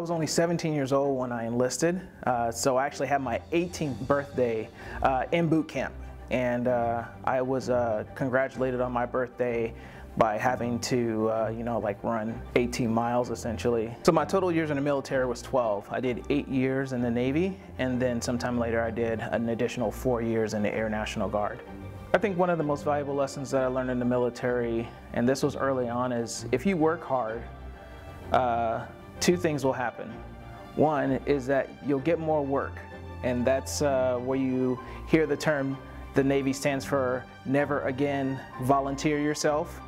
was only 17 years old when I enlisted, so I actually had my 18th birthday in boot camp, and I was congratulated on my birthday by having to, like run 18 miles essentially. So my total years in the military was 12. I did 8 years in the Navy, and then sometime later I did an additional 4 years in the Air National Guard. I think one of the most valuable lessons that I learned in the military, and this was early on, is if you work hard, two things will happen. One is that you'll get more work, and that's where you hear the term, the Navy stands for never again volunteer yourself.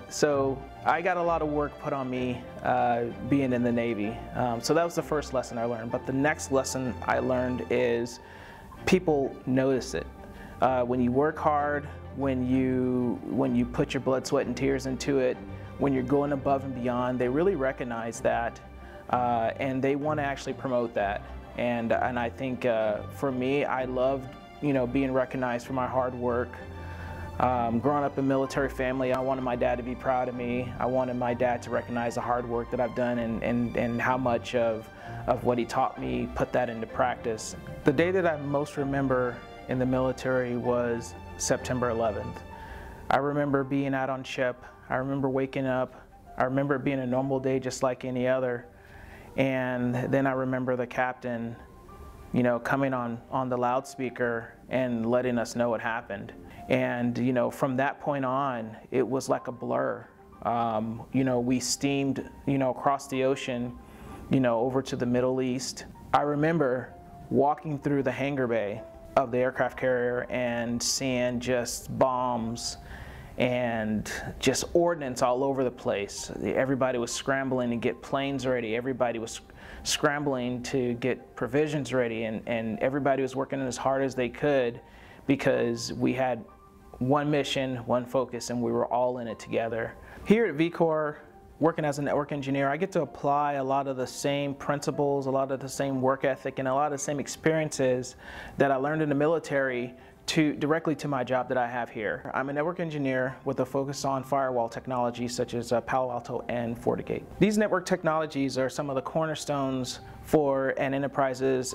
So I got a lot of work put on me being in the Navy. So that was the first lesson I learned. But the next lesson I learned is people notice it. When you work hard, when you put your blood, sweat, and tears into it, when you're going above and beyond, they really recognize that, and they want to actually promote that. And I think for me, I loved being recognized for my hard work. Growing up in a military family, I wanted my dad to be proud of me. I wanted my dad to recognize the hard work that I've done and how much of what he taught me, put that into practice. The day that I most remember in the military was September 11th. I remember being out on ship. I remember waking up. I remember it being a normal day just like any other. And then I remember the captain, coming on the loudspeaker and letting us know what happened. And from that point on, it was like a blur. We steamed, across the ocean, over to the Middle East. I remember walking through the hangar bay of the aircraft carrier and seeing just bombs and just ordnance all over the place. Everybody was scrambling to get planes ready. Everybody was scrambling to get provisions ready, and everybody was working as hard as they could because we had one mission, one focus, and we were all in it together. Here at vCORE, working as a network engineer, I get to apply a lot of the same principles, a lot of the same work ethic, and a lot of the same experiences that I learned in the military directly to my job that I have here. I'm a network engineer with a focus on firewall technologies such as Palo Alto and FortiGate. These network technologies are some of the cornerstones for an enterprise's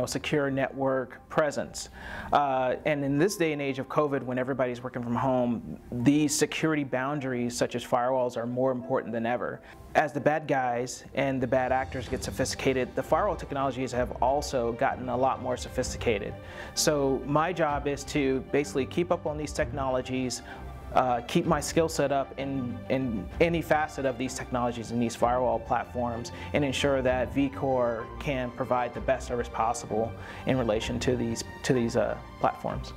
secure network presence. And in this day and age of COVID, when everybody's working from home, these security boundaries such as firewalls are more important than ever. As the bad guys and the bad actors get sophisticated, the firewall technologies have also gotten a lot more sophisticated. So my job is to basically keep up on these technologies, keep my skill set up in any facet of these technologies and these firewall platforms, and ensure that vCORE can provide the best service possible in relation to these platforms.